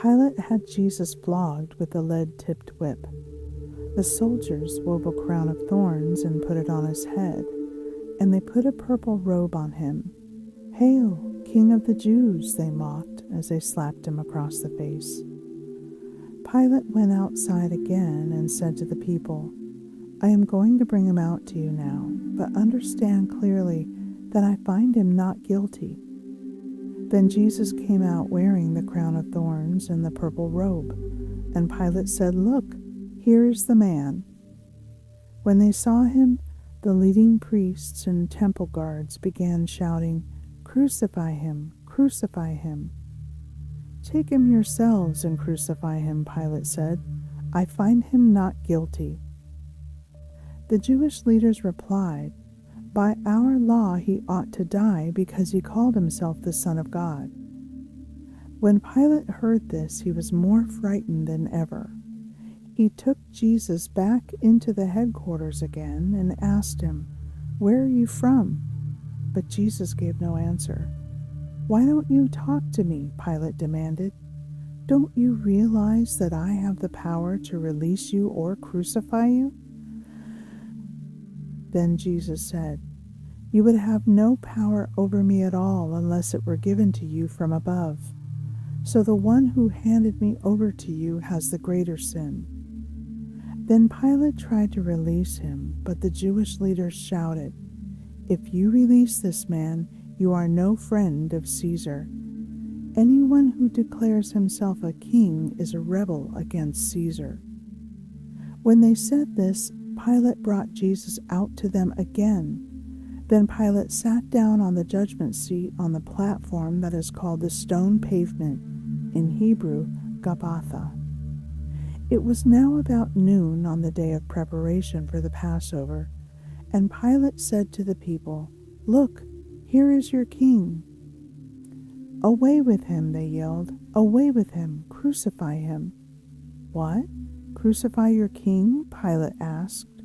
Pilate had Jesus flogged with a lead-tipped whip. The soldiers wove a crown of thorns and put it on his head, and they put a purple robe on him. "Hail, King of the Jews," they mocked as they slapped him across the face. Pilate went outside again and said to the people, "I am going to bring him out to you now, but understand clearly that I find him not guilty." Then Jesus came out wearing the crown of thorns and the purple robe, and Pilate said, "Look, here is the man." When they saw him, the leading priests and temple guards began shouting, "Crucify him! Crucify him!" "Take him yourselves and crucify him," Pilate said. "I find him not guilty." The Jewish leaders replied, "By our law he ought to die because he called himself the Son of God." When Pilate heard this, he was more frightened than ever. He took Jesus back into the headquarters again and asked him, "Where are you from?" But Jesus gave no answer. "Why don't you talk to me?" Pilate demanded. "Don't you realize that I have the power to release you or crucify you?" Then Jesus said, "You would have no power over me at all unless it were given to you from above. So the one who handed me over to you has the greater sin." Then Pilate tried to release him, but the Jewish leaders shouted, "If you release this man, you are no friend of Caesar. Anyone who declares himself a king is a rebel against Caesar." When they said this, Pilate brought Jesus out to them again. Then Pilate sat down on the judgment seat on the platform that is called the stone pavement, in Hebrew, Gabbatha. It was now about noon on the day of preparation for the Passover, and Pilate said to the people, "Look, here is your king." "Away with him," they yelled. "Away with him! Crucify him!" "What? Crucify your king?" Pilate asked.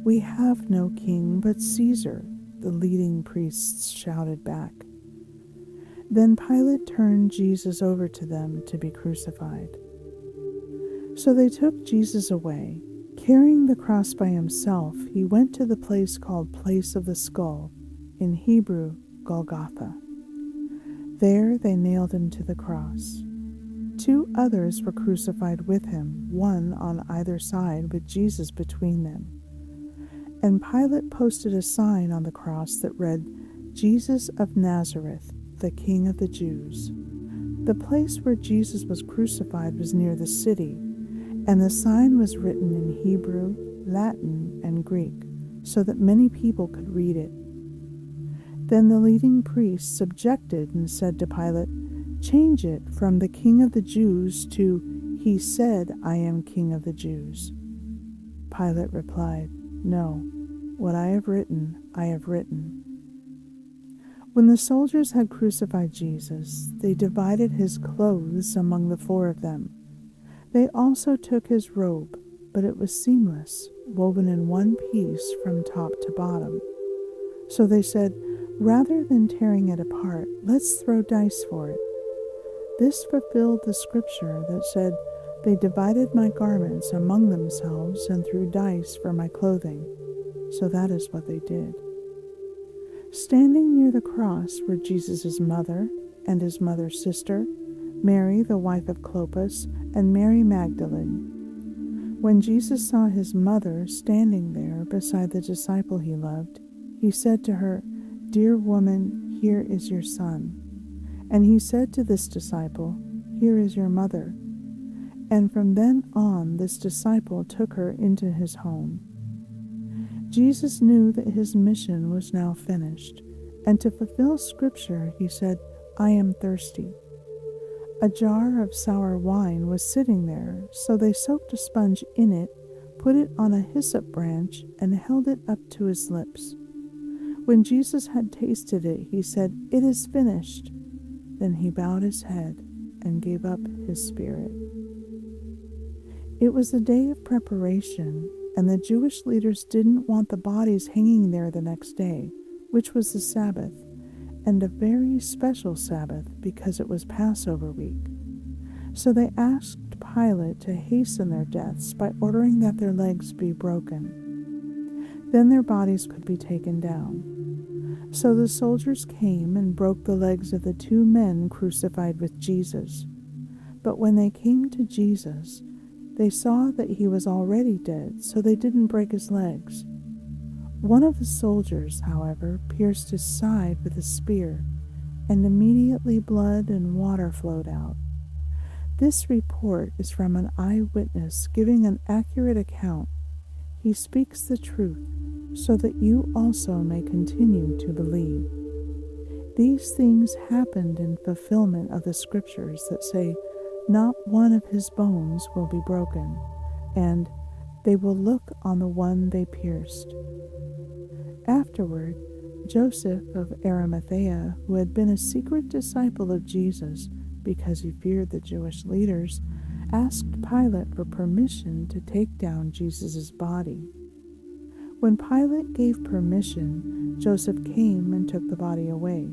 "We have no king but Caesar," the leading priests shouted back. Then Pilate turned Jesus over to them to be crucified. So they took Jesus away. Carrying the cross by himself, he went to the place called Place of the Skull, in Hebrew, Golgotha. There they nailed him to the cross. 2 others were crucified with him, one on either side with Jesus between them. And Pilate posted a sign on the cross that read, "Jesus of Nazareth, the King of the Jews." The place where Jesus was crucified was near the city, and the sign was written in Hebrew, Latin, and Greek, so that many people could read it. Then the leading priests objected and said to Pilate, "Change it from the King of the Jews to, 'He said, I am King of the Jews.'" Pilate replied, "No, what I have written, I have written." When the soldiers had crucified Jesus, they divided his clothes among the 4 of them. They also took his robe, but it was seamless, woven in one piece from top to bottom. So they said, "Rather than tearing it apart, let's throw dice for it." This fulfilled the scripture that said, "They divided my garments among themselves and threw dice for my clothing." So that is what they did. Standing near the cross were Jesus' mother and his mother's sister, Mary, the wife of Clopas, and Mary Magdalene. When Jesus saw his mother standing there beside the disciple he loved, he said to her, "Dear woman, here is your son." And he said to this disciple, "Here is your mother." And from then on, this disciple took her into his home. Jesus knew that his mission was now finished, and to fulfill scripture, he said, "I am thirsty." A jar of sour wine was sitting there, so they soaked a sponge in it, put it on a hyssop branch, and held it up to his lips. When Jesus had tasted it, he said, "It is finished." Then he bowed his head and gave up his spirit. It was the day of preparation, and the Jewish leaders didn't want the bodies hanging there the next day, which was the Sabbath, and a very special Sabbath because it was Passover week. So they asked Pilate to hasten their deaths by ordering that their legs be broken. Then their bodies could be taken down. So the soldiers came and broke the legs of the two men crucified with Jesus. But when they came to Jesus, they saw that he was already dead, so they didn't break his legs. One of the soldiers, however, pierced his side with a spear, and immediately blood and water flowed out. This report is from an eyewitness giving an accurate account. He speaks the truth, so that you also may continue to believe. These things happened in fulfillment of the scriptures that say, "Not one of his bones will be broken," and "They will look on the one they pierced." Afterward, Joseph of Arimathea, who had been a secret disciple of Jesus because he feared the Jewish leaders, asked Pilate for permission to take down Jesus' body. When Pilate gave permission, Joseph came and took the body away.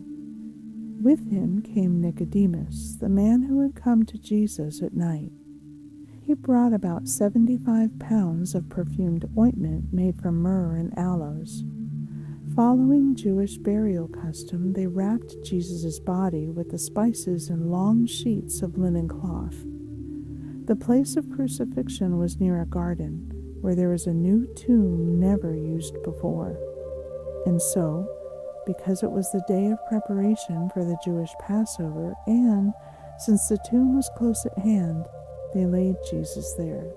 With him came Nicodemus, the man who had come to Jesus at night. He brought about 75 pounds of perfumed ointment made from myrrh and aloes. Following Jewish burial custom, they wrapped Jesus' body with the spices in long sheets of linen cloth. The place of crucifixion was near a garden, where there was a new tomb never used before. And so, because it was the day of preparation for the Jewish Passover, and since the tomb was close at hand, they laid Jesus there.